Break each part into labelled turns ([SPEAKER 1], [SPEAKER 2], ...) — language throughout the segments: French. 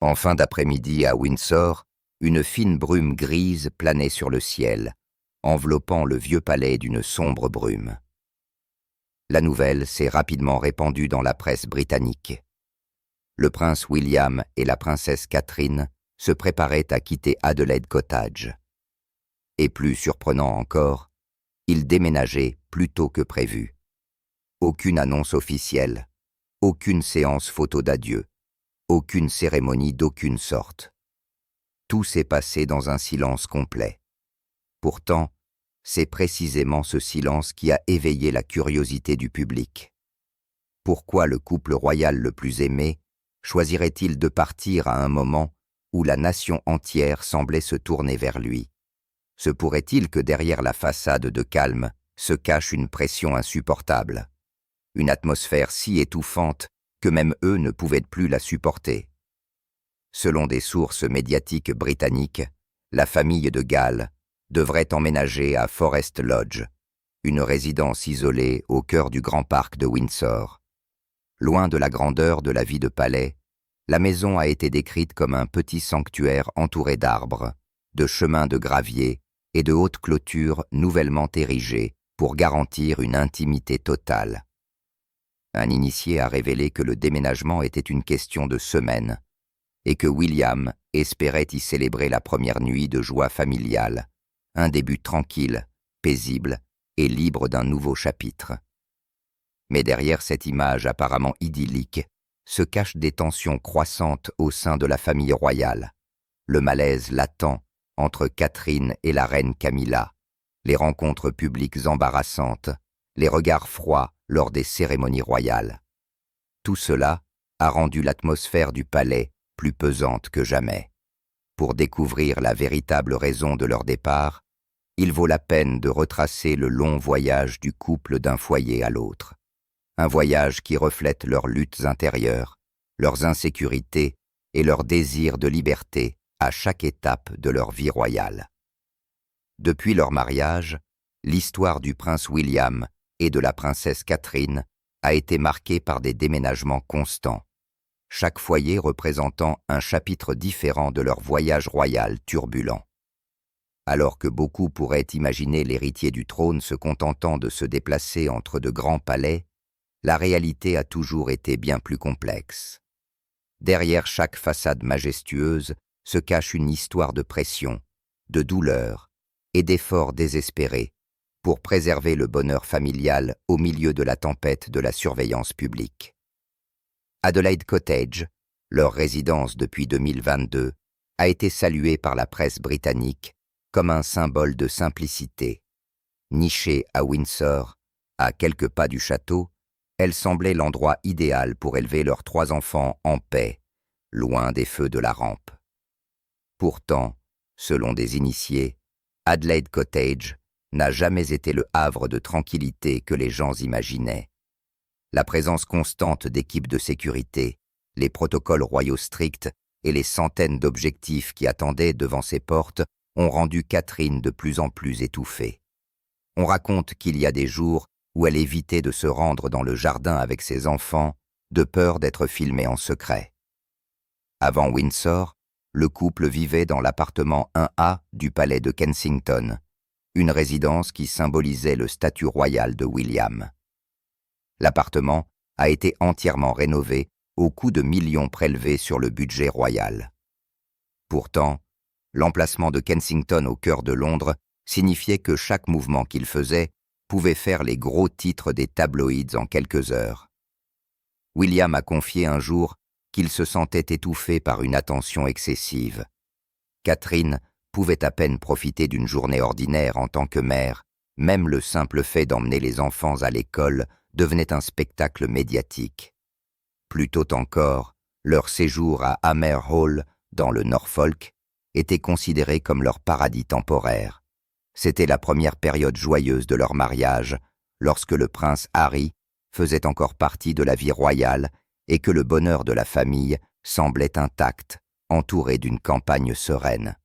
[SPEAKER 1] En fin d'après-midi à Windsor, une fine brume grise planait sur le ciel, enveloppant le vieux palais d'une sombre brume. La nouvelle s'est rapidement répandue dans la presse britannique. Le prince William et la princesse Catherine se préparaient à quitter Adelaide Cottage. Et plus surprenant encore, ils déménageaient plus tôt que prévu. Aucune annonce officielle, aucune séance photo d'adieu, aucune cérémonie d'aucune sorte. Tout s'est passé dans un silence complet. Pourtant, c'est précisément ce silence qui a éveillé la curiosité du public. Pourquoi le couple royal le plus aimé choisirait-il de partir à un moment où la nation entière semblait se tourner vers lui? Se pourrait-il que derrière la façade de calme se cache une pression insupportable, une atmosphère si étouffante que même eux ne pouvaient plus la supporter? Selon des sources médiatiques britanniques, la famille de Galles devrait emménager à Forest Lodge, une résidence isolée au cœur du grand parc de Windsor. Loin de la grandeur de la vie de palais, la maison a été décrite comme un petit sanctuaire entouré d'arbres, de chemins de gravier et de hautes clôtures nouvellement érigées pour garantir une intimité totale. Un initié a révélé que le déménagement était une question de semaines et que William espérait y célébrer la première nuit de joie familiale, un début tranquille, paisible et libre d'un nouveau chapitre. Mais derrière cette image apparemment idyllique se cachent des tensions croissantes au sein de la famille royale, le malaise latent entre Catherine et la reine Camilla, les rencontres publiques embarrassantes, les regards froids lors des cérémonies royales. Tout cela a rendu l'atmosphère du palais plus pesante que jamais. Pour découvrir la véritable raison de leur départ, il vaut la peine de retracer le long voyage du couple d'un foyer à l'autre. Un voyage qui reflète leurs luttes intérieures, leurs insécurités et leur désir de liberté à chaque étape de leur vie royale. Depuis leur mariage, l'histoire du prince William et de la princesse Catherine a été marquée par des déménagements constants, chaque foyer représentant un chapitre différent de leur voyage royal turbulent. Alors que beaucoup pourraient imaginer l'héritier du trône se contentant de se déplacer entre de grands palais, la réalité a toujours été bien plus complexe. Derrière chaque façade majestueuse se cache une histoire de pression, de douleur et d'efforts désespérés pour préserver le bonheur familial au milieu de la tempête de la surveillance publique. Adelaide Cottage, leur résidence depuis 2022, a été saluée par la presse britannique comme un symbole de simplicité. Nichée à Windsor, à quelques pas du château, elle semblait l'endroit idéal pour élever leurs 3 enfants en paix, loin des feux de la rampe. Pourtant, selon des initiés, Adelaide Cottage n'a jamais été le havre de tranquillité que les gens imaginaient. La présence constante d'équipes de sécurité, les protocoles royaux stricts et les centaines d'objectifs qui attendaient devant ses portes ont rendu Catherine de plus en plus étouffée. On raconte qu'il y a des jours où elle évitait de se rendre dans le jardin avec ses enfants, de peur d'être filmée en secret. Avant Windsor, le couple vivait dans l'appartement 1A du palais de Kensington, une résidence qui symbolisait le statut royal de William. L'appartement a été entièrement rénové au coût de millions prélevés sur le budget royal. Pourtant, l'emplacement de Kensington au cœur de Londres signifiait que chaque mouvement qu'il faisait pouvait faire les gros titres des tabloïds en quelques heures. William a confié un jour qu'il se sentait étouffé par une attention excessive. Catherine pouvait à peine profiter d'une journée ordinaire en tant que mère, même le simple fait d'emmener les enfants à l'école devenait un spectacle médiatique. Plus tôt encore, leur séjour à Hammer Hall, dans le Norfolk, était considéré comme leur paradis temporaire. C'était la première période joyeuse de leur mariage, lorsque le prince Harry faisait encore partie de la vie royale et que le bonheur de la famille semblait intact, entouré d'une campagne sereine.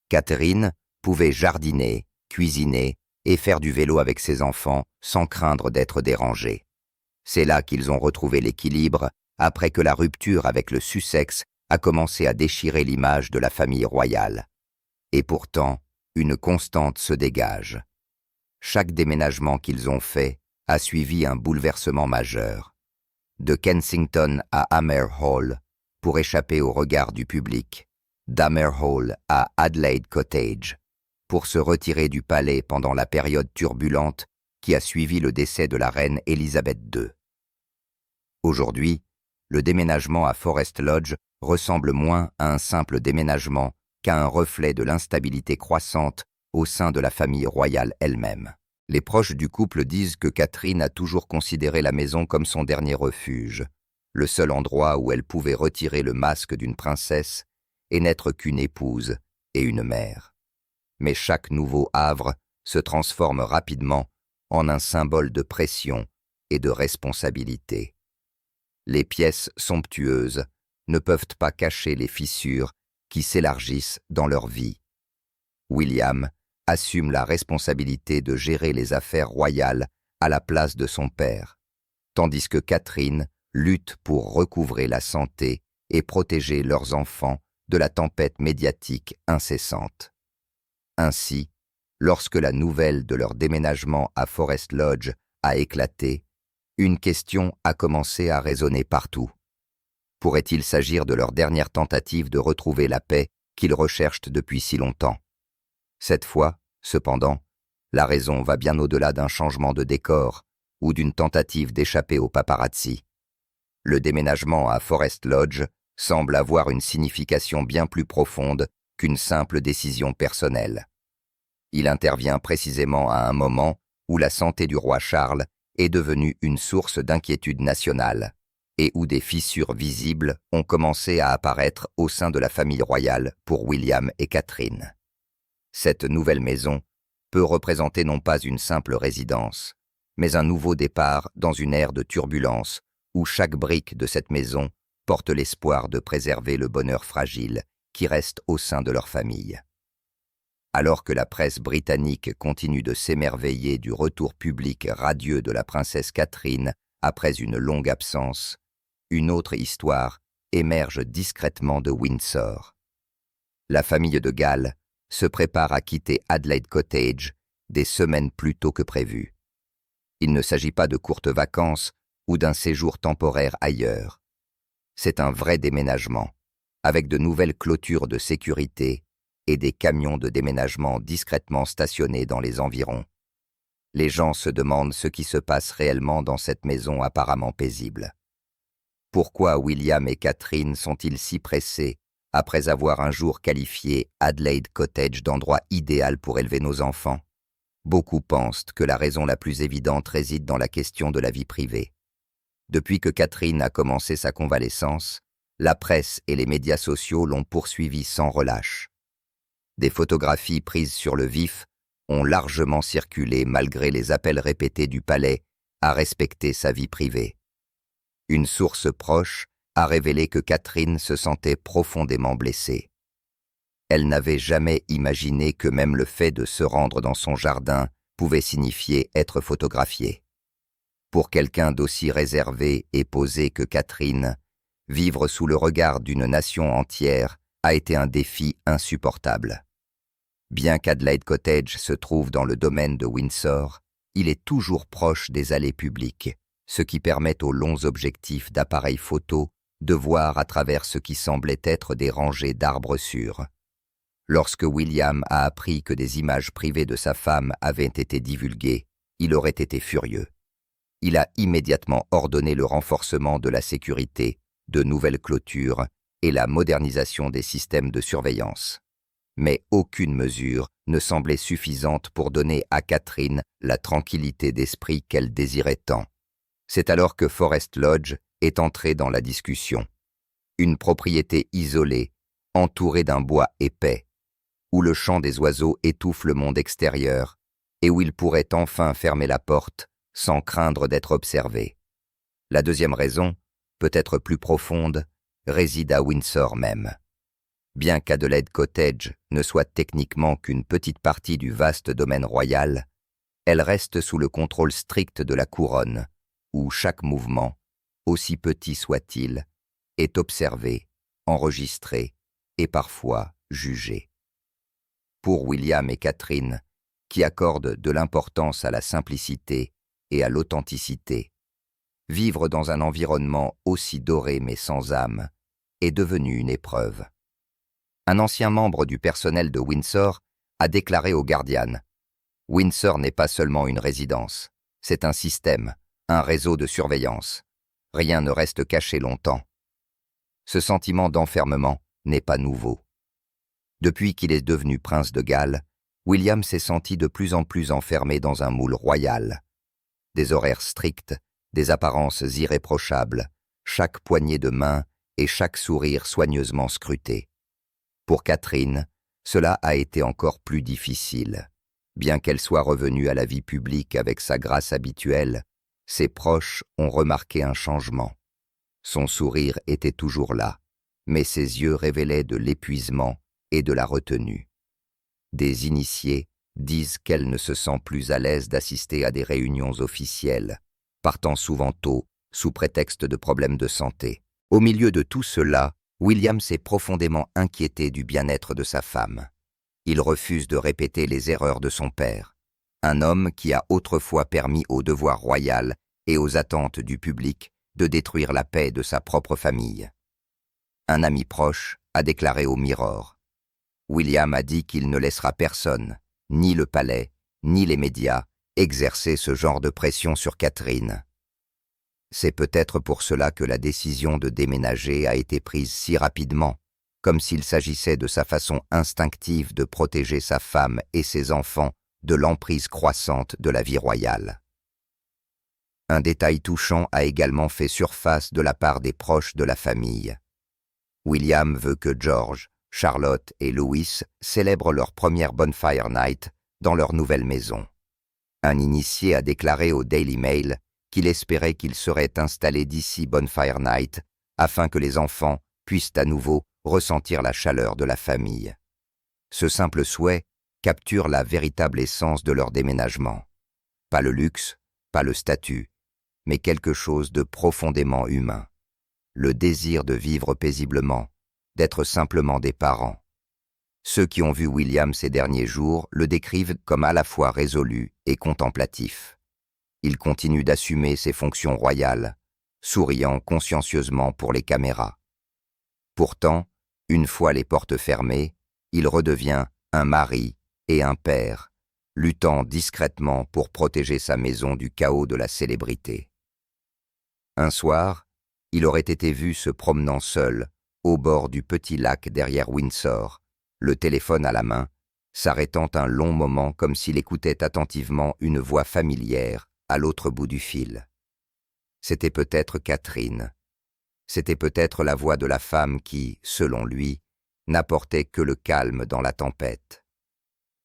[SPEAKER 1] Catherine pouvait jardiner, cuisiner et faire du vélo avec ses enfants sans craindre d'être dérangée. C'est là qu'ils ont retrouvé l'équilibre après que la rupture avec le Sussex a commencé à déchirer l'image de la famille royale. Et pourtant, une constante se dégage. Chaque déménagement qu'ils ont fait a suivi un bouleversement majeur. De Kensington à Hammer Hall, pour échapper au regard du public, d'Hammer Hall à Adelaide Cottage, pour se retirer du palais pendant la période turbulente qui a suivi le décès de la reine Élisabeth II. Aujourd'hui, le déménagement à Forest Lodge ressemble moins à un simple déménagement qu'à un reflet de l'instabilité croissante au sein de la famille royale elle-même. Les proches du couple disent que Catherine a toujours considéré la maison comme son dernier refuge, le seul endroit où elle pouvait retirer le masque d'une princesse et n'être qu'une épouse et une mère. Mais chaque nouveau havre se transforme rapidement en un symbole de pression et de responsabilité. Les pièces somptueuses ne peuvent pas cacher les fissures qui s'élargissent dans leur vie. William assume la responsabilité de gérer les affaires royales à la place de son père, tandis que Catherine lutte pour recouvrer la santé et protéger leurs enfants de la tempête médiatique incessante. Ainsi, lorsque la nouvelle de leur déménagement à Forest Lodge a éclaté, une question a commencé à résonner partout. Pourrait-il s'agir de leur dernière tentative de retrouver la paix qu'ils recherchent depuis si longtemps? Cette fois, cependant, la raison va bien au-delà d'un changement de décor ou d'une tentative d'échapper aux paparazzi. Le déménagement à Forest Lodge semble avoir une signification bien plus profonde qu'une simple décision personnelle. Il intervient précisément à un moment où la santé du roi Charles est devenue une source d'inquiétude nationale et où des fissures visibles ont commencé à apparaître au sein de la famille royale pour William et Catherine. Cette nouvelle maison peut représenter non pas une simple résidence, mais un nouveau départ dans une ère de turbulence où chaque brique de cette maison porte l'espoir de préserver le bonheur fragile qui reste au sein de leur famille. Alors que la presse britannique continue de s'émerveiller du retour public radieux de la princesse Catherine après une longue absence, une autre histoire émerge discrètement de Windsor. La famille de Galles se prépare à quitter Adelaide Cottage des semaines plus tôt que prévu. Il ne s'agit pas de courtes vacances ou d'un séjour temporaire ailleurs. C'est un vrai déménagement, avec de nouvelles clôtures de sécurité et des camions de déménagement discrètement stationnés dans les environs. Les gens se demandent ce qui se passe réellement dans cette maison apparemment paisible. Pourquoi William et Catherine sont-ils si pressés après avoir un jour qualifié Adelaide Cottage d'endroit idéal pour élever nos enfants? Beaucoup pensent que la raison la plus évidente réside dans la question de la vie privée. Depuis que Catherine a commencé sa convalescence, la presse et les médias sociaux l'ont poursuivie sans relâche. Des photographies prises sur le vif ont largement circulé malgré les appels répétés du palais à respecter sa vie privée. Une source proche a révélé que Catherine se sentait profondément blessée. Elle n'avait jamais imaginé que même le fait de se rendre dans son jardin pouvait signifier être photographiée. Pour quelqu'un d'aussi réservé et posé que Catherine, vivre sous le regard d'une nation entière a été un défi insupportable. Bien qu'Adelaide Cottage se trouve dans le domaine de Windsor, il est toujours proche des allées publiques, ce qui permet aux longs objectifs d'appareils photo de voir à travers ce qui semblait être des rangées d'arbres sûrs. Lorsque William a appris que des images privées de sa femme avaient été divulguées, il aurait été furieux. Il a immédiatement ordonné le renforcement de la sécurité, de nouvelles clôtures et la modernisation des systèmes de surveillance. Mais aucune mesure ne semblait suffisante pour donner à Catherine la tranquillité d'esprit qu'elle désirait tant. C'est alors que Forest Lodge est entré dans la discussion. Une propriété isolée, entourée d'un bois épais, où le chant des oiseaux étouffe le monde extérieur et où il pourrait enfin fermer la porte sans craindre d'être observé. La deuxième raison, peut-être plus profonde, réside à Windsor même. Bien qu'Adelaide Cottage ne soit techniquement qu'une petite partie du vaste domaine royal, elle reste sous le contrôle strict de la couronne, où chaque mouvement, aussi petit soit-il, est observé enregistrée et parfois jugée. Pour William et Catherine, qui accordent de l'importance à la simplicité et à l'authenticité, vivre dans un environnement aussi doré mais sans âme est devenu une épreuve. Un ancien membre du personnel de Windsor a déclaré au Guardian « Windsor n'est pas seulement une résidence, c'est un système, un réseau de surveillance. Rien ne reste caché longtemps. » Ce sentiment d'enfermement n'est pas nouveau. Depuis qu'il est devenu prince de Galles, William s'est senti de plus en plus enfermé dans un moule royal. Des horaires stricts, des apparences irréprochables, chaque poignée de main et chaque sourire soigneusement scruté. Pour Catherine, cela a été encore plus difficile. Bien qu'elle soit revenue à la vie publique avec sa grâce habituelle, ses proches ont remarqué un changement. Son sourire était toujours là, mais ses yeux révélaient de l'épuisement et de la retenue. Des initiés disent qu'elle ne se sent plus à l'aise d'assister à des réunions officielles, partant souvent tôt, sous prétexte de problèmes de santé. Au milieu de tout cela, William s'est profondément inquiété du bien-être de sa femme. Il refuse de répéter les erreurs de son père, un homme qui a autrefois permis au devoir royal et aux attentes du public de détruire la paix de sa propre famille. Un ami proche a déclaré au Mirror « William a dit qu'il ne laissera personne, ni le palais, ni les médias, exercer ce genre de pression sur Catherine. » C'est peut-être pour cela que la décision de déménager a été prise si rapidement, comme s'il s'agissait de sa façon instinctive de protéger sa femme et ses enfants de l'emprise croissante de la vie royale. Un détail touchant a également fait surface de la part des proches de la famille. William veut que George, Charlotte et Louis célèbrent leur première Bonfire Night dans leur nouvelle maison. Un initié a déclaré au Daily Mail qu'il espérait qu'il serait installé d'ici Bonfire Night afin que les enfants puissent à nouveau ressentir la chaleur de la famille. Ce simple souhait capture la véritable essence de leur déménagement. Pas le luxe, pas le statut, mais quelque chose de profondément humain. Le désir de vivre paisiblement, d'être simplement des parents. Ceux qui ont vu William ces derniers jours le décrivent comme à la fois résolu et contemplatif. Il continue d'assumer ses fonctions royales, souriant consciencieusement pour les caméras. Pourtant, une fois les portes fermées, il redevient un mari et un père, luttant discrètement pour protéger sa maison du chaos de la célébrité. Un soir, il aurait été vu se promenant seul, au bord du petit lac derrière Windsor, le téléphone à la main, s'arrêtant un long moment comme s'il écoutait attentivement une voix familière à l'autre bout du fil. C'était peut-être Catherine. C'était peut-être la voix de la femme qui, selon lui, n'apportait que le calme dans la tempête.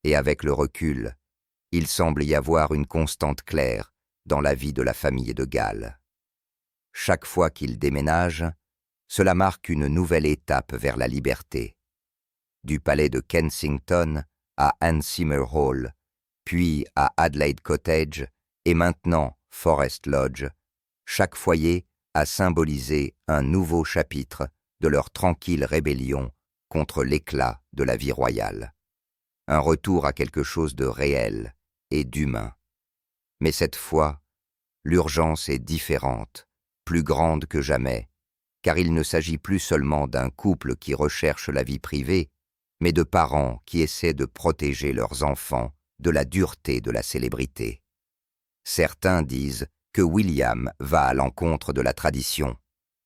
[SPEAKER 1] Et avec le recul, il semble y avoir une constante claire dans la vie de la famille de Galles. Chaque fois qu'il déménage, cela marque une nouvelle étape vers la liberté. Du palais de Kensington à Handsimmer Hall, puis à Adelaide Cottage et maintenant Forest Lodge, chaque foyer a symbolisé un nouveau chapitre de leur tranquille rébellion contre l'éclat de la vie royale. Un retour à quelque chose de réel et d'humain. Mais cette fois, l'urgence est différente, plus grande que jamais, car il ne s'agit plus seulement d'un couple qui recherche la vie privée, mais de parents qui essaient de protéger leurs enfants de la dureté de la célébrité. Certains disent que William va à l'encontre de la tradition,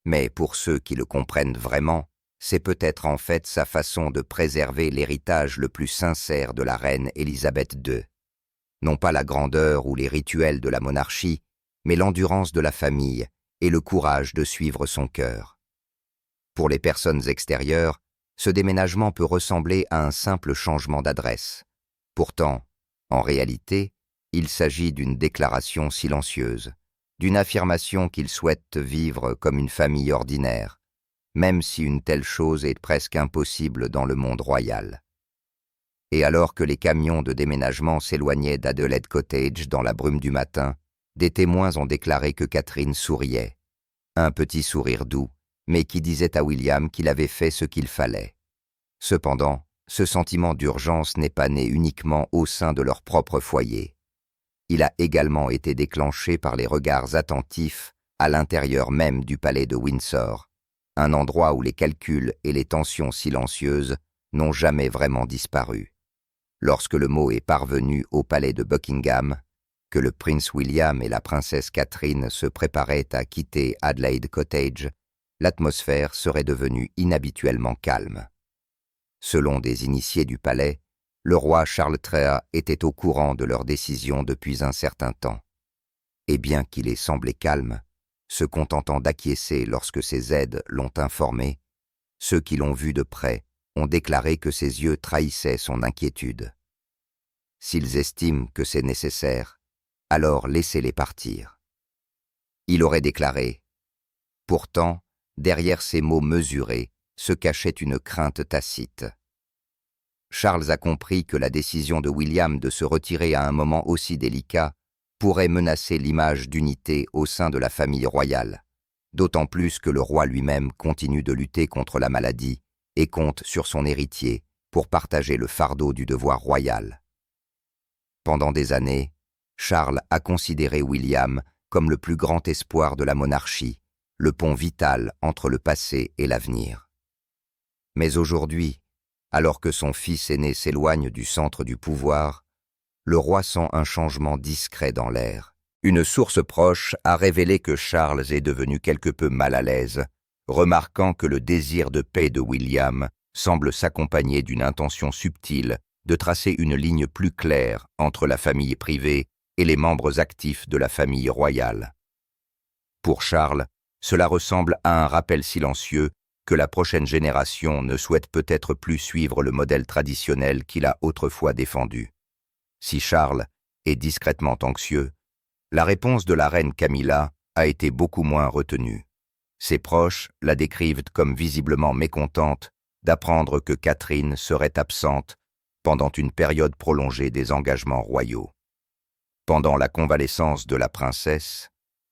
[SPEAKER 1] mais pour ceux qui le comprennent vraiment, c'est peut-être en fait sa façon de préserver l'héritage le plus sincère de la reine Élisabeth II. Non pas la grandeur ou les rituels de la monarchie, mais l'endurance de la famille et le courage de suivre son cœur. Pour les personnes extérieures, ce déménagement peut ressembler à un simple changement d'adresse. Pourtant, en réalité, il s'agit d'une déclaration silencieuse, d'une affirmation qu'ils souhaitent vivre comme une famille ordinaire, même si une telle chose est presque impossible dans le monde royal. Et alors que les camions de déménagement s'éloignaient d'Adelaide Cottage dans la brume du matin, des témoins ont déclaré que Catherine souriait, un petit sourire doux mais qui disait à William qu'il avait fait ce qu'il fallait. Cependant, ce sentiment d'urgence n'est pas né uniquement au sein de leur propre foyer. Il a également été déclenché par les regards attentifs à l'intérieur même du palais de Windsor, un endroit où les calculs et les tensions silencieuses n'ont jamais vraiment disparu. Lorsque le mot est parvenu au palais de Buckingham, que le prince William et la princesse Catherine se préparaient à quitter Adelaide Cottage, l'atmosphère serait devenue inhabituellement calme. Selon des initiés du palais, le roi Charles III était au courant de leur décision depuis un certain temps. Et bien qu'il ait semblé calme, se contentant d'acquiescer lorsque ses aides l'ont informé, ceux qui l'ont vu de près ont déclaré que ses yeux trahissaient son inquiétude. S'ils estiment que c'est nécessaire, alors laissez-les partir. Il aurait déclaré « Pourtant, derrière ces mots mesurés, se cachait une crainte tacite. » Charles a compris que la décision de William de se retirer à un moment aussi délicat pourrait menacer l'image d'unité au sein de la famille royale, d'autant plus que le roi lui-même continue de lutter contre la maladie et compte sur son héritier pour partager le fardeau du devoir royal. Pendant des années, Charles a considéré William comme le plus grand espoir de la monarchie, le pont vital entre le passé et l'avenir. Mais aujourd'hui, alors que son fils aîné s'éloigne du centre du pouvoir, le roi sent un changement discret dans l'air. Une source proche a révélé que Charles est devenu quelque peu mal à l'aise, remarquant que le désir de paix de William semble s'accompagner d'une intention subtile de tracer une ligne plus claire entre la famille privée et les membres actifs de la famille royale. Pour Charles, cela ressemble à un rappel silencieux que la prochaine génération ne souhaite peut-être plus suivre le modèle traditionnel qu'il a autrefois défendu. Si Charles est discrètement anxieux, la réponse de la reine Camilla a été beaucoup moins retenue. Ses proches la décrivent comme visiblement mécontente d'apprendre que Catherine serait absente pendant une période prolongée des engagements royaux. Pendant la convalescence de la princesse,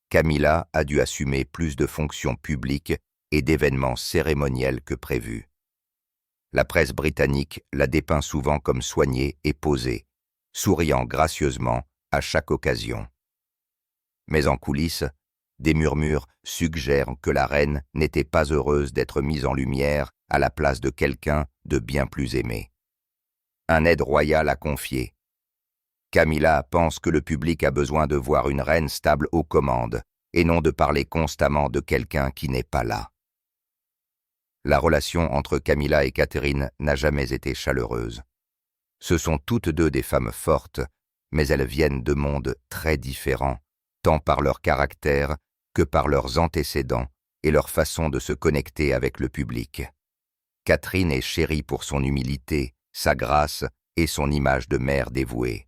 [SPEAKER 1] Camilla a dû assumer plus de fonctions publiques et d'événements cérémoniels que prévu. La presse britannique la dépeint souvent comme soignée et posée, souriant gracieusement à chaque occasion. Mais en coulisses, des murmures suggèrent que la reine n'était pas heureuse d'être mise en lumière à la place de quelqu'un de bien plus aimé. Un aide royal a confié « Camilla pense que le public a besoin de voir une reine stable aux commandes et non de parler constamment de quelqu'un qui n'est pas là. » La relation entre Camilla et Catherine n'a jamais été chaleureuse. Ce sont toutes deux des femmes fortes, mais elles viennent de mondes très différents, tant par leur caractère que par leurs antécédents et leur façon de se connecter avec le public. Catherine est chérie pour son humilité, sa grâce et son image de mère dévouée.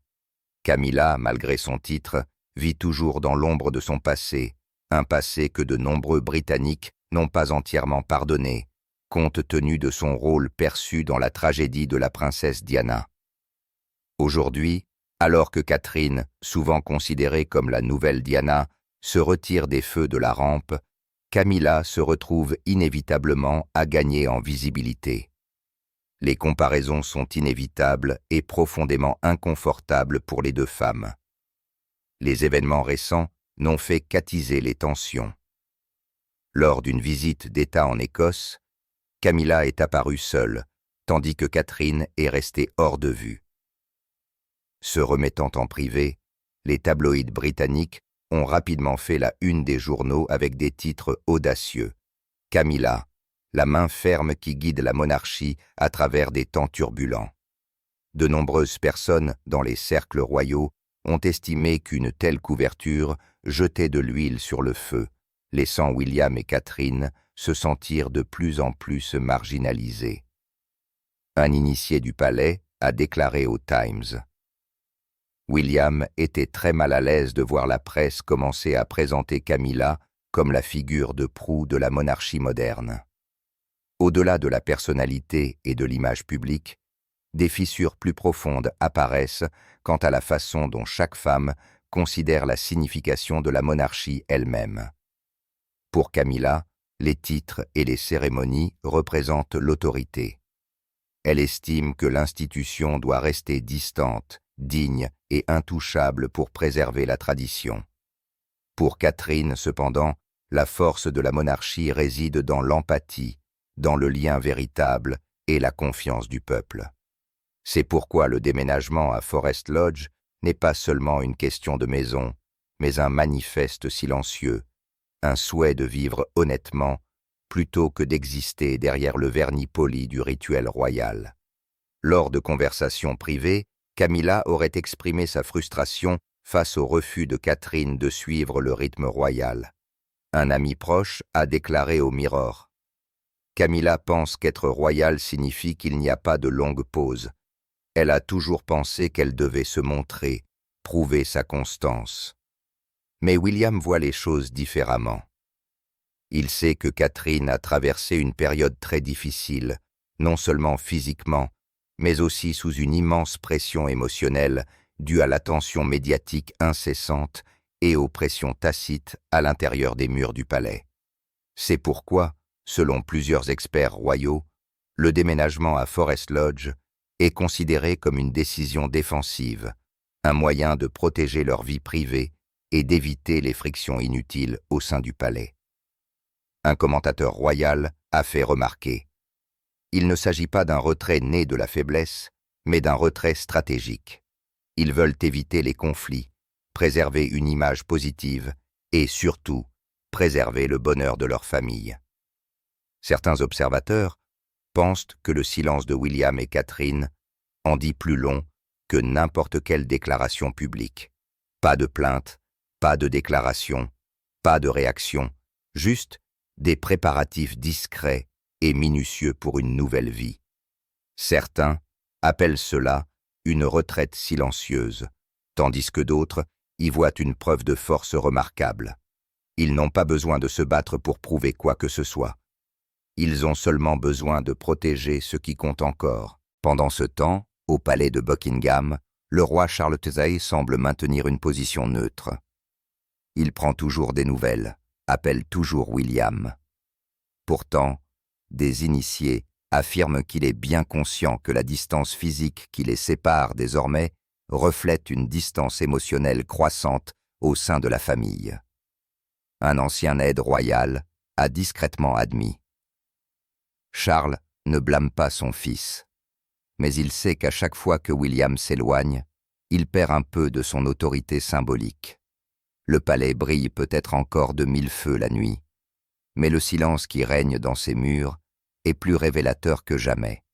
[SPEAKER 1] Camilla, malgré son titre, vit toujours dans l'ombre de son passé, un passé que de nombreux Britanniques n'ont pas entièrement pardonné, compte tenu de son rôle perçu dans la tragédie de la princesse Diana. Aujourd'hui, alors que Catherine, souvent considérée comme la nouvelle Diana, se retire des feux de la rampe, Camilla se retrouve inévitablement à gagner en visibilité. Les comparaisons sont inévitables et profondément inconfortables pour les deux femmes. Les événements récents n'ont fait qu'attiser les tensions. Lors d'une visite d'État en Écosse, Camilla est apparue seule, tandis que Catherine est restée hors de vue. Se remettant en privé, les tabloïds britanniques ont rapidement fait la une des journaux avec des titres audacieux. Camilla, la main ferme qui guide la monarchie à travers des temps turbulents. De nombreuses personnes dans les cercles royaux ont estimé qu'une telle couverture jetait de l'huile sur le feu, laissant William et Catherine se sentir de plus en plus marginalisés. Un initié du palais a déclaré au Times « William était très mal à l'aise de voir la presse commencer à présenter Camilla comme la figure de proue de la monarchie moderne. Au-delà de la personnalité et de l'image publique, des fissures plus profondes apparaissent quant à la façon dont chaque femme considère la signification de la monarchie elle-même. Pour Camilla, Les titres et les cérémonies représentent l'autorité. Elle estime que l'institution doit rester distante, digne et intouchable pour préserver la tradition. Pour Catherine, cependant, la force de la monarchie réside dans l'empathie, dans le lien véritable et la confiance du peuple. C'est pourquoi le déménagement à Forest Lodge n'est pas seulement une question de maison, mais un manifeste silencieux, un souhait de vivre honnêtement plutôt que d'exister derrière le vernis poli du rituel royal. Lors de conversations privées, Camilla aurait exprimé sa frustration face au refus de Catherine de suivre le rythme royal. Un ami proche a déclaré au Mirror: « Camilla pense qu'être royale signifie qu'il n'y a pas de longue pause. Elle a toujours pensé qu'elle devait se montrer, prouver sa constance. » Mais William voit les choses différemment. Il sait que Catherine a traversé une période très difficile, non seulement physiquement, mais aussi sous une immense pression émotionnelle due à l'attention médiatique incessante et aux pressions tacites à l'intérieur des murs du palais. C'est pourquoi, selon plusieurs experts royaux, le déménagement à Forest Lodge est considéré comme une décision défensive, un moyen de protéger leur vie privée et d'éviter les frictions inutiles au sein du palais. Un commentateur royal a fait remarquer: « Il ne s'agit pas d'un retrait né de la faiblesse, mais d'un retrait stratégique. Ils veulent éviter les conflits, préserver une image positive et, surtout, préserver le bonheur de leur famille. » Certains observateurs pensent que le silence de William et Catherine en dit plus long que n'importe quelle déclaration publique. Pas de plainte, pas de déclaration, pas de réaction, juste des préparatifs discrets et minutieux pour une nouvelle vie. Certains appellent cela une retraite silencieuse, tandis que d'autres y voient une preuve de force remarquable. Ils n'ont pas besoin de se battre pour prouver quoi que ce soit. Ils ont seulement besoin de protéger ce qui compte encore. Pendant ce temps, au palais de Buckingham, le roi Charles III semble maintenir une position neutre. Il prend toujours des nouvelles, appelle toujours William. Pourtant, des initiés affirment qu'il est bien conscient que la distance physique qui les sépare désormais reflète une distance émotionnelle croissante au sein de la famille. Un ancien aide royal a discrètement admis: « Charles ne blâme pas son fils, mais il sait qu'à chaque fois que William s'éloigne, il perd un peu de son autorité symbolique. Le palais brille peut-être encore de mille feux la nuit, mais le silence qui règne dans ses murs est plus révélateur que jamais.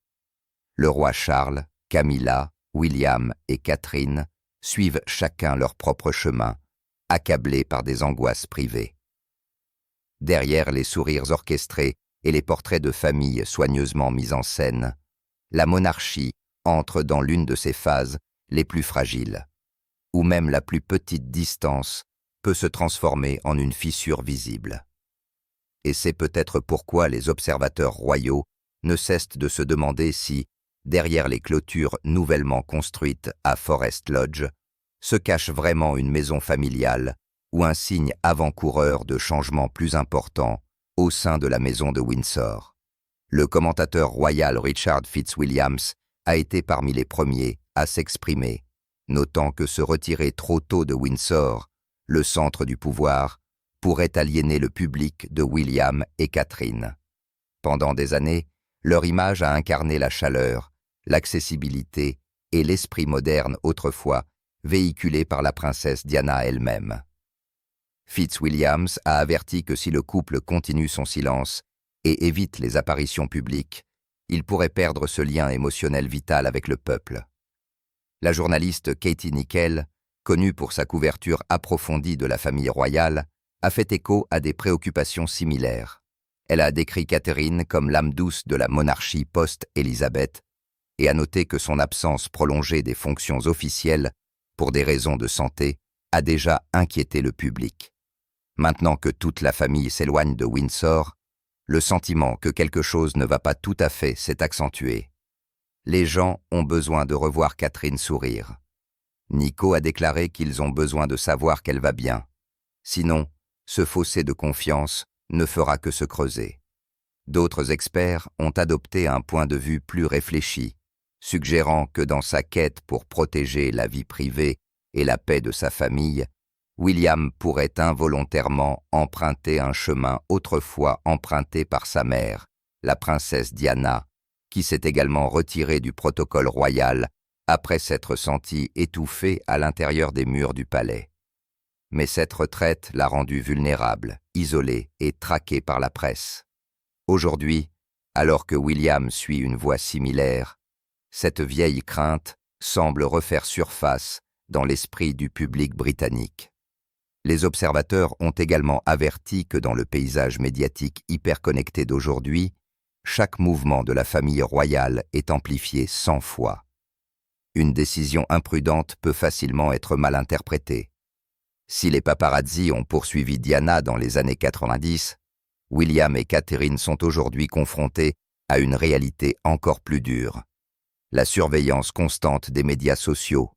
[SPEAKER 1] Le roi Charles, Camilla, William et Catherine suivent chacun leur propre chemin, accablés par des angoisses privées. Derrière les sourires orchestrés et les portraits de famille soigneusement mis en scène, la monarchie entre dans l'une de ses phases les plus fragiles, où même la plus petite distance peut se transformer en une fissure visible. Et c'est peut-être pourquoi les observateurs royaux ne cessent de se demander si, derrière les clôtures nouvellement construites à Forest Lodge, se cache vraiment une maison familiale ou un signe avant-coureur de changements plus importants au sein de la maison de Windsor. Le commentateur royal Richard Fitzwilliams a été parmi les premiers à s'exprimer, notant que se retirer trop tôt de Windsor, le centre du pouvoir, pourrait aliéner le public de William et Catherine. Pendant des années, leur image a incarné la chaleur, l'accessibilité et l'esprit moderne autrefois véhiculé par la princesse Diana elle-même. Fitzwilliams a averti que si le couple continue son silence et évite les apparitions publiques, il pourrait perdre ce lien émotionnel vital avec le peuple. La journaliste Katie Nicholl, connue pour sa couverture approfondie de la famille royale, a fait écho à des préoccupations similaires. Elle a décrit Catherine comme l'âme douce de la monarchie post-Élisabeth et a noté que son absence prolongée des fonctions officielles, pour des raisons de santé, a déjà inquiété le public. Maintenant que toute la famille s'éloigne de Windsor, le sentiment que quelque chose ne va pas tout à fait s'est accentué. Les gens ont besoin de revoir Catherine sourire. Nico a déclaré qu'ils ont besoin de savoir qu'elle va bien. Sinon, ce fossé de confiance ne fera que se creuser. D'autres experts ont adopté un point de vue plus réfléchi, suggérant que dans sa quête pour protéger la vie privée et la paix de sa famille, William pourrait involontairement emprunter un chemin autrefois emprunté par sa mère, la princesse Diana, qui s'est également retirée du protocole royal après s'être sentie étouffée à l'intérieur des murs du palais. Mais cette retraite l'a rendu vulnérable, isolé et traqué par la presse. Aujourd'hui, alors que William suit une voie similaire, cette vieille crainte semble refaire surface dans l'esprit du public britannique. Les observateurs ont également averti que dans le paysage médiatique hyperconnecté d'aujourd'hui, chaque mouvement de la famille royale est amplifié 100 fois. Une décision imprudente peut facilement être mal interprétée. Si les paparazzis ont poursuivi Diana dans les années 90, William et Catherine sont aujourd'hui confrontés à une réalité encore plus dure. La surveillance constante des médias sociaux,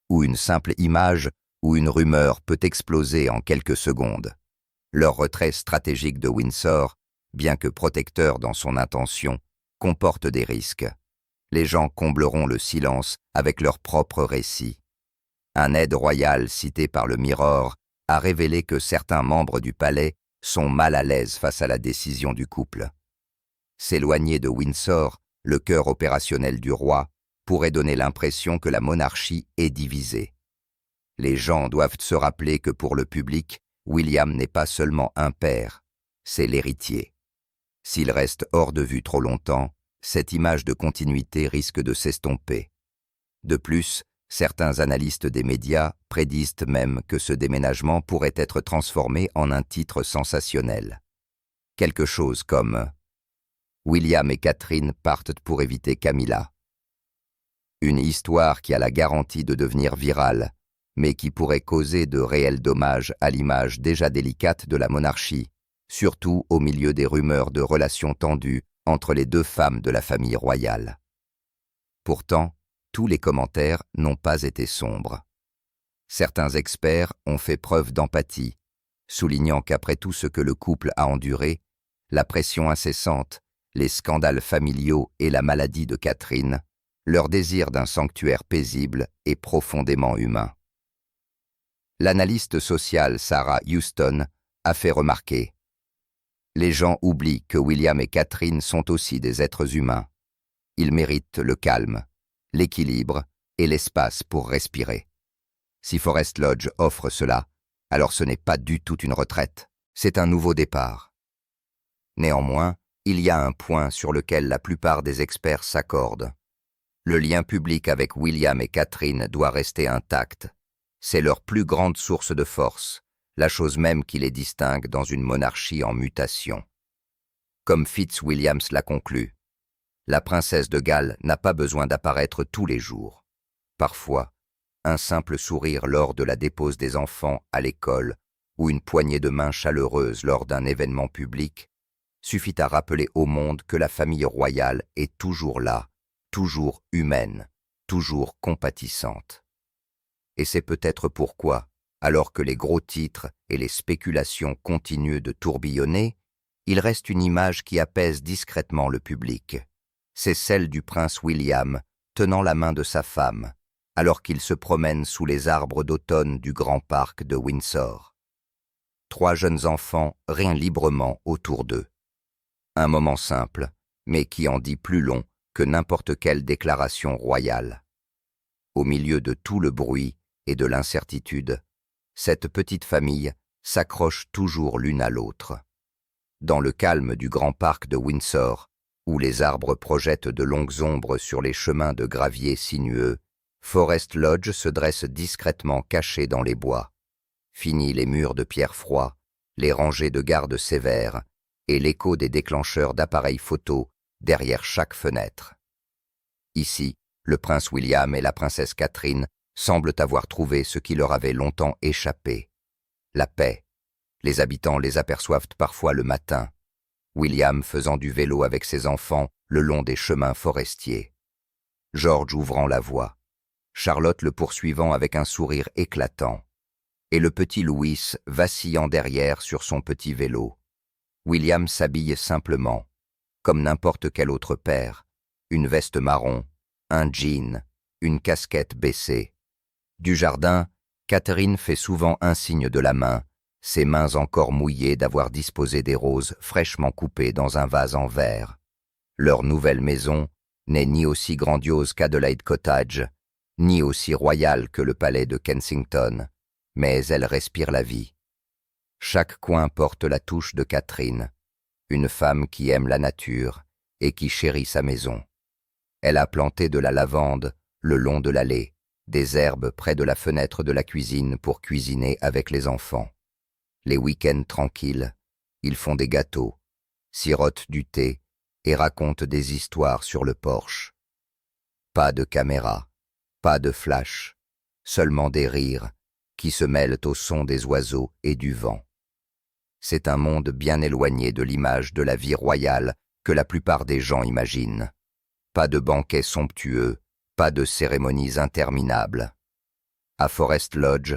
[SPEAKER 1] où une simple image ou une rumeur peut exploser en quelques secondes. Leur retrait stratégique de Windsor, bien que protecteur dans son intention, comporte des risques. Les gens combleront le silence avec leurs propres récits. Un aide royal cité par le Mirror a révélé que certains membres du palais sont mal à l'aise face à la décision du couple. S'éloigner de Windsor, le cœur opérationnel du roi, pourrait donner l'impression que la monarchie est divisée. Les gens doivent se rappeler que pour le public, William n'est pas seulement un père, c'est l'héritier. S'il reste hors de vue trop longtemps, cette image de continuité risque de s'estomper. De plus, certains analystes des médias prédisent même que ce déménagement pourrait être transformé en un titre sensationnel. Quelque chose comme « William et Catherine partent pour éviter Camilla ». Une histoire qui a la garantie de devenir virale, mais qui pourrait causer de réels dommages à l'image déjà délicate de la monarchie, surtout au milieu des rumeurs de relations tendues entre les deux femmes de la famille royale. Pourtant, tous les commentaires n'ont pas été sombres. Certains experts ont fait preuve d'empathie, soulignant qu'après tout ce que le couple a enduré, la pression incessante, les scandales familiaux et la maladie de Catherine, leur désir d'un sanctuaire paisible est profondément humain. L'analyste sociale Sarah Houston a fait remarquer « Les gens oublient que William et Catherine sont aussi des êtres humains. Ils méritent le calme, l'équilibre et l'espace pour respirer. Si Forest Lodge offre cela, alors ce n'est pas du tout une retraite, c'est un nouveau départ. » Néanmoins, il y a un point sur lequel la plupart des experts s'accordent. Le lien public avec William et Catherine doit rester intact. C'est leur plus grande source de force, la chose même qui les distingue dans une monarchie en mutation. Comme Fitzwilliams l'a conclu, la princesse de Galles n'a pas besoin d'apparaître tous les jours. Parfois, un simple sourire lors de la dépose des enfants à l'école ou une poignée de main chaleureuse lors d'un événement public suffit à rappeler au monde que la famille royale est toujours là, toujours humaine, toujours compatissante. Et c'est peut-être pourquoi, alors que les gros titres et les spéculations continuent de tourbillonner, il reste une image qui apaise discrètement le public. C'est celle du prince William tenant la main de sa femme, alors qu'il se promène sous les arbres d'automne du grand parc de Windsor. 3 jeunes enfants rient librement autour d'eux. Un moment simple, mais qui en dit plus long que n'importe quelle déclaration royale. Au milieu de tout le bruit et de l'incertitude, cette petite famille s'accroche toujours l'une à l'autre. Dans le calme du grand parc de Windsor, où les arbres projettent de longues ombres sur les chemins de gravier sinueux, Forest Lodge se dresse discrètement caché dans les bois. Fini les murs de pierre froid, les rangées de gardes sévères et l'écho des déclencheurs d'appareils photo derrière chaque fenêtre. Ici, le prince William et la princesse Catherine semblent avoir trouvé ce qui leur avait longtemps échappé. La paix. Les habitants les aperçoivent parfois le matin. William faisant du vélo avec ses enfants le long des chemins forestiers. George ouvrant la voie. Charlotte le poursuivant avec un sourire éclatant. Et le petit Louis vacillant derrière sur son petit vélo. William s'habille simplement, comme n'importe quel autre père, une veste marron, un jean, une casquette baissée. Du jardin, Catherine fait souvent un signe de la main, ses mains encore mouillées d'avoir disposé des roses fraîchement coupées dans un vase en verre. Leur nouvelle maison n'est ni aussi grandiose qu'Adelaide Cottage, ni aussi royale que le palais de Kensington, mais elle respire la vie. Chaque coin porte la touche de Catherine, une femme qui aime la nature et qui chérit sa maison. Elle a planté de la lavande le long de l'allée, des herbes près de la fenêtre de la cuisine pour cuisiner avec les enfants. Les week-ends tranquilles, ils font des gâteaux, sirotent du thé et racontent des histoires sur le porche. Pas de caméra, pas de flash, seulement des rires qui se mêlent au son des oiseaux et du vent. C'est un monde bien éloigné de l'image de la vie royale que la plupart des gens imaginent. Pas de banquets somptueux, pas de cérémonies interminables. À Forest Lodge,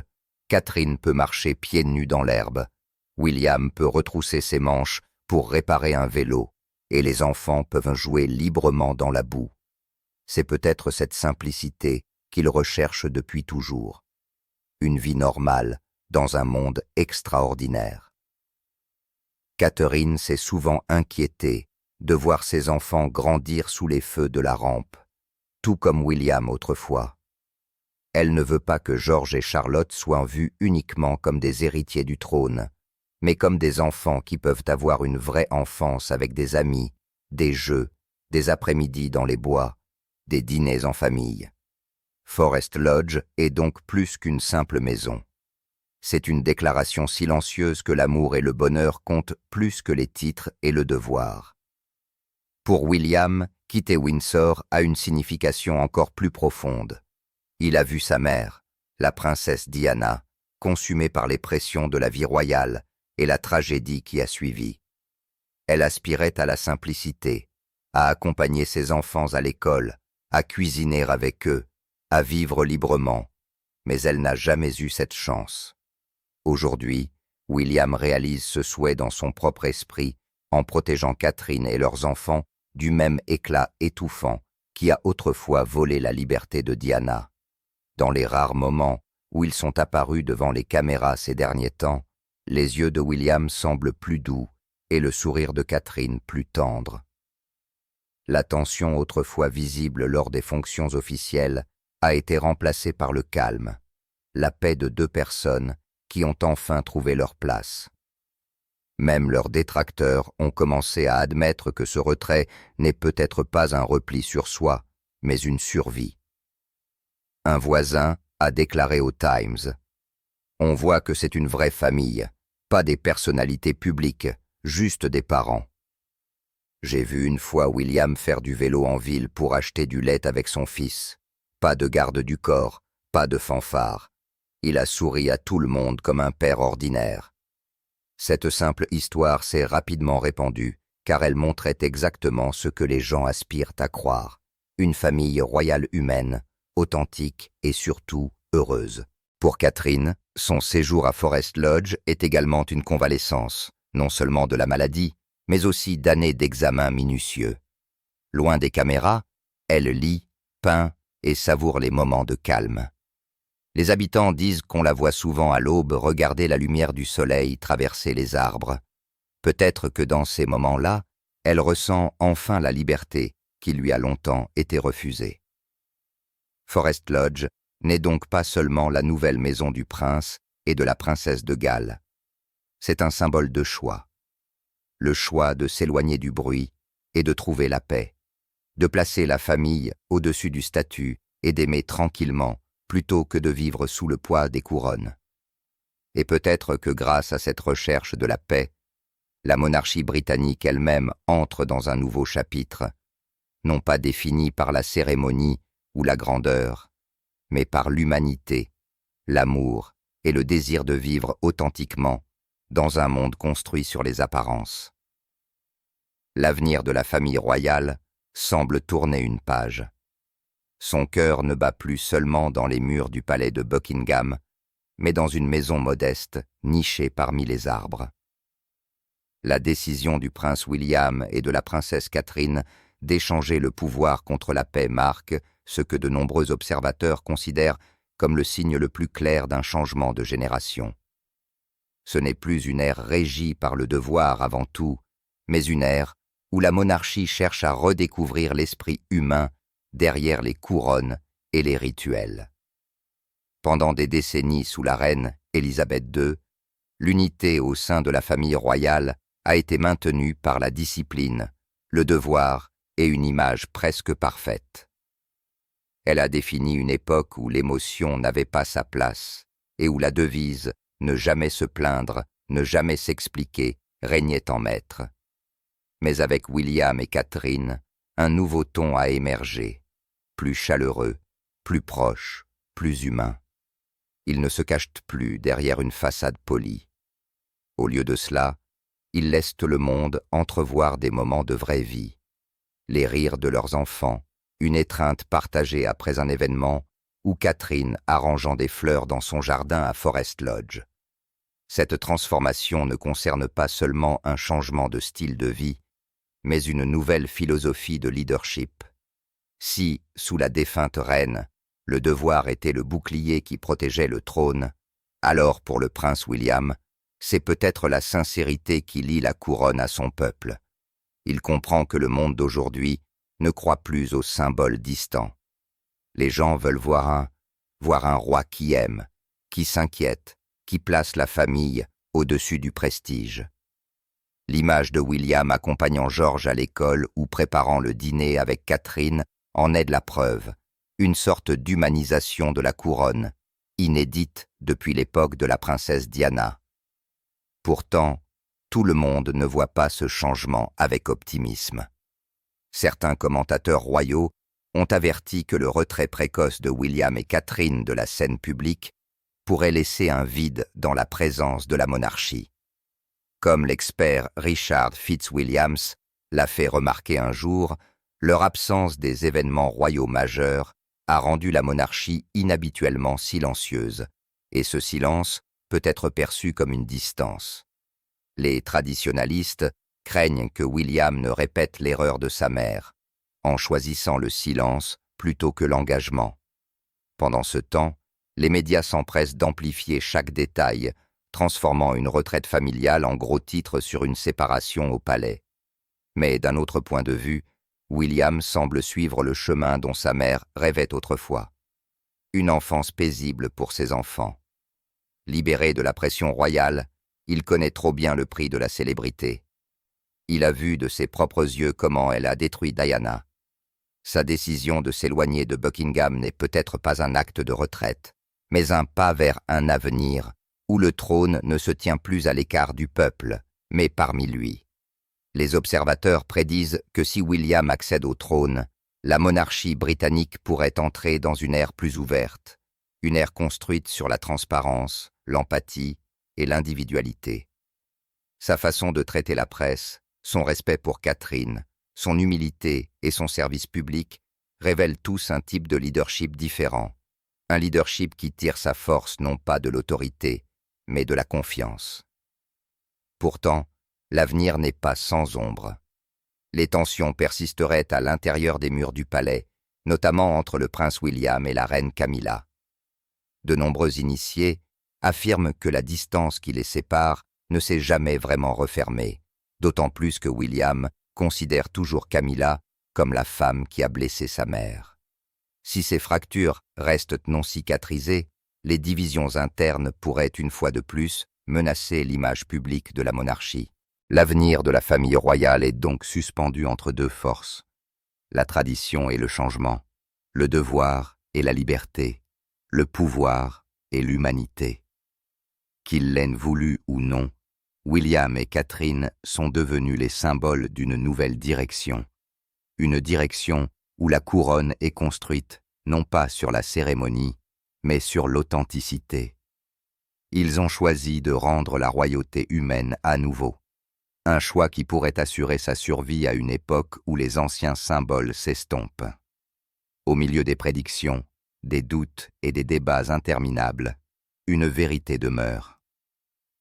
[SPEAKER 1] Catherine peut marcher pieds nus dans l'herbe, William peut retrousser ses manches pour réparer un vélo, et les enfants peuvent jouer librement dans la boue. C'est peut-être cette simplicité qu'ils recherchent depuis toujours. Une vie normale dans un monde extraordinaire. Catherine s'est souvent inquiétée de voir ses enfants grandir sous les feux de la rampe, tout comme William autrefois. Elle ne veut pas que George et Charlotte soient vus uniquement comme des héritiers du trône, mais comme des enfants qui peuvent avoir une vraie enfance avec des amis, des jeux, des après-midi dans les bois, des dîners en famille. Forest Lodge est donc plus qu'une simple maison. C'est une déclaration silencieuse que l'amour et le bonheur comptent plus que les titres et le devoir. Pour William, quitter Windsor a une signification encore plus profonde. Il a vu sa mère, la princesse Diana, consumée par les pressions de la vie royale et la tragédie qui a suivi. Elle aspirait à la simplicité, à accompagner ses enfants à l'école, à cuisiner avec eux, à vivre librement, mais elle n'a jamais eu cette chance. Aujourd'hui, William réalise ce souhait dans son propre esprit en protégeant Catherine et leurs enfants du même éclat étouffant qui a autrefois volé la liberté de Diana. Dans les rares moments où ils sont apparus devant les caméras ces derniers temps, les yeux de William semblent plus doux et le sourire de Catherine plus tendre. La tension autrefois visible lors des fonctions officielles a été remplacée par le calme, la paix de deux personnes qui ont enfin trouvé leur place. Même leurs détracteurs ont commencé à admettre que ce retrait n'est peut-être pas un repli sur soi, mais une survie. Un voisin a déclaré au Times « On voit que c'est une vraie famille, pas des personnalités publiques, juste des parents. J'ai vu une fois William faire du vélo en ville pour acheter du lait avec son fils. Pas de garde du corps, pas de fanfare. Il a souri à tout le monde comme un père ordinaire. » Cette simple histoire s'est rapidement répandue, car elle montrait exactement ce que les gens aspirent à croire. Une famille royale humaine, authentique et surtout heureuse. Pour Catherine, son séjour à Forest Lodge est également une convalescence, non seulement de la maladie, mais aussi d'années d'examens minutieux. Loin des caméras, elle lit, peint et savoure les moments de calme. Les habitants disent qu'on la voit souvent à l'aube regarder la lumière du soleil traverser les arbres. Peut-être que dans ces moments-là, elle ressent enfin la liberté qui lui a longtemps été refusée. Forest Lodge n'est donc pas seulement la nouvelle maison du prince et de la princesse de Galles. C'est un symbole de choix. Le choix de s'éloigner du bruit et de trouver la paix, de placer la famille au-dessus du statut et d'aimer tranquillement plutôt que de vivre sous le poids des couronnes. Et peut-être que grâce à cette recherche de la paix, la monarchie britannique elle-même entre dans un nouveau chapitre, non pas défini par la cérémonie ou la grandeur, mais par l'humanité, l'amour et le désir de vivre authentiquement dans un monde construit sur les apparences. L'avenir de la famille royale semble tourner une page. Son cœur ne bat plus seulement dans les murs du palais de Buckingham, mais dans une maison modeste, nichée parmi les arbres. la décision du prince William et de la princesse Catherine d'échanger le pouvoir contre la paix marque ce que de nombreux observateurs considèrent comme le signe le plus clair d'un changement de génération. Ce n'est plus une ère régie par le devoir avant tout, mais une ère où la monarchie cherche à redécouvrir l'esprit humain derrière les couronnes et les rituels. Pendant des décennies sous la reine Élisabeth II, l'unité au sein de la famille royale a été maintenue par la discipline, le devoir et une image presque parfaite. Elle a défini une époque où l'émotion n'avait pas sa place et où la devise « ne jamais se plaindre, ne jamais s'expliquer » régnait en maître. Mais avec William et Catherine, un nouveau ton a émergé, plus chaleureux, plus proche, plus humain. Ils ne se cachent plus derrière une façade polie. Au lieu de cela, ils laissent le monde entrevoir des moments de vraie vie. Les rires de leurs enfants, une étreinte partagée après un événement, ou Catherine arrangeant des fleurs dans son jardin à Forest Lodge. Cette transformation ne concerne pas seulement un changement de style de vie, mais une nouvelle philosophie de leadership. Si, sous la défunte reine, le devoir était le bouclier qui protégeait le trône, alors pour le prince William, c'est peut-être la sincérité qui lie la couronne à son peuple. Il comprend que le monde d'aujourd'hui ne croit plus aux symboles distants. Les gens veulent voir un roi qui aime, qui s'inquiète, qui place la famille au-dessus du prestige. L'image de William accompagnant George à l'école ou préparant le dîner avec Catherine en est de la preuve, une sorte d'humanisation de la couronne, inédite depuis l'époque de la princesse Diana. Pourtant, tout le monde ne voit pas ce changement avec optimisme. Certains commentateurs royaux ont averti que le retrait précoce de William et Catherine de la scène publique pourrait laisser un vide dans la présence de la monarchie. Comme l'expert Richard Fitzwilliams l'a fait remarquer un jour, leur absence des événements royaux majeurs a rendu la monarchie inhabituellement silencieuse, et ce silence peut être perçu comme une distance. Les traditionalistes craignent que William ne répète l'erreur de sa mère, en choisissant le silence plutôt que l'engagement. Pendant ce temps, les médias s'empressent d'amplifier chaque détail, transformant une retraite familiale en gros titre sur une séparation au palais. Mais d'un autre point de vue, William semble suivre le chemin dont sa mère rêvait autrefois. Une enfance paisible pour ses enfants. Libéré de la pression royale, il connaît trop bien le prix de la célébrité. Il a vu de ses propres yeux comment elle a détruit Diana. Sa décision de s'éloigner de Buckingham n'est peut-être pas un acte de retraite, mais un pas vers un avenir où le trône ne se tient plus à l'écart du peuple, mais parmi lui. Les observateurs prédisent que si William accède au trône, la monarchie britannique pourrait entrer dans une ère plus ouverte, une ère construite sur la transparence, l'empathie et l'individualité. Sa façon de traiter la presse, son respect pour Catherine, son humilité et son service public révèlent tous un type de leadership différent, un leadership qui tire sa force non pas de l'autorité, mais de la confiance. Pourtant, l'avenir n'est pas sans ombre. Les tensions persisteraient à l'intérieur des murs du palais, notamment entre le prince William et la reine Camilla. De nombreux initiés affirment que la distance qui les sépare ne s'est jamais vraiment refermée, d'autant plus que William considère toujours Camilla comme la femme qui a blessé sa mère. Si ces fractures restent non cicatrisées, les divisions internes pourraient une fois de plus menacer l'image publique de la monarchie. L'avenir de la famille royale est donc suspendu entre deux forces, la tradition et le changement, le devoir et la liberté, le pouvoir et l'humanité. Qu'ils l'aient voulu ou non, William et Catherine sont devenus les symboles d'une nouvelle direction, une direction où la couronne est construite non pas sur la cérémonie, mais sur l'authenticité. Ils ont choisi de rendre la royauté humaine à nouveau, un choix qui pourrait assurer sa survie à une époque où les anciens symboles s'estompent. Au milieu des prédictions, des doutes et des débats interminables, une vérité demeure.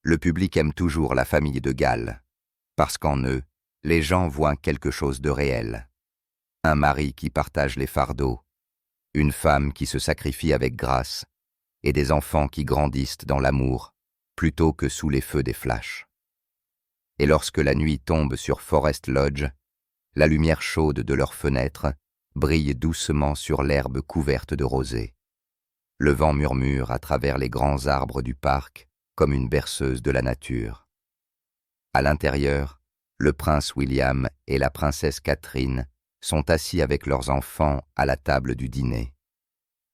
[SPEAKER 1] Le public aime toujours la famille de Galles. parce qu'en eux, les gens voient quelque chose de réel. Un mari qui partage les fardeaux, une femme qui se sacrifie avec grâce, et des enfants qui grandissent dans l'amour, plutôt que sous les feux des flashs. Et lorsque la nuit tombe sur Forest Lodge, la lumière chaude de leurs fenêtres brille doucement sur l'herbe couverte de rosée. Le vent murmure à travers les grands arbres du parc comme une berceuse de la nature. À l'intérieur, le prince William et la princesse Catherine sont assis avec leurs enfants à la table du dîner.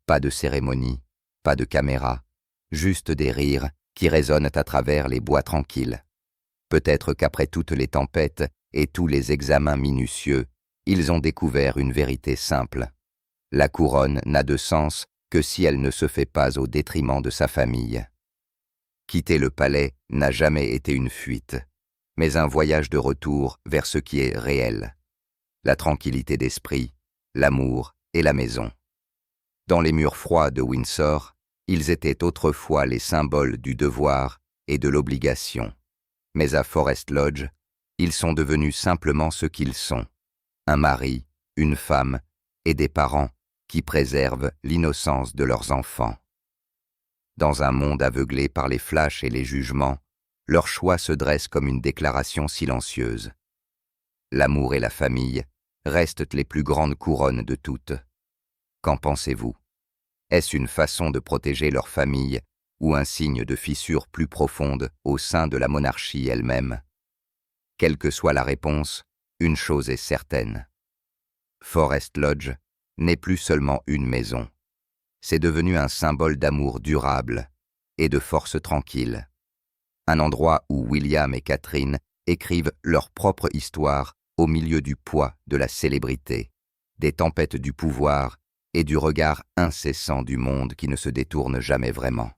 [SPEAKER 1] Pas de cérémonie, pas de caméra, juste des rires qui résonnent à travers les bois tranquilles. Peut-être qu'après toutes les tempêtes et tous les examens minutieux, ils ont découvert une vérité simple. La couronne n'a de sens que si elle ne se fait pas au détriment de sa famille. Quitter le palais n'a jamais été une fuite, mais un voyage de retour vers ce qui est réel. La tranquillité d'esprit, l'amour et la maison. Dans les murs froids de Windsor, ils étaient autrefois les symboles du devoir et de l'obligation. Mais à Forest Lodge, ils sont devenus simplement ce qu'ils sont. Un mari, une femme et des parents qui préservent l'innocence de leurs enfants. Dans un monde aveuglé par les flashs et les jugements, leur choix se dresse comme une déclaration silencieuse. L'amour et la famille restent les plus grandes couronnes de toutes. Qu'en pensez-vous? Est-ce une façon de protéger leur famille ou un signe de fissure plus profonde au sein de la monarchie elle-même? Quelle que soit la réponse, une chose est certaine. Forest Lodge n'est plus seulement une maison. C'est devenu un symbole d'amour durable et de force tranquille. Un endroit où William et Catherine écrivent leur propre histoire au milieu du poids de la célébrité, des tempêtes du pouvoir et du regard incessant du monde qui ne se détourne jamais vraiment.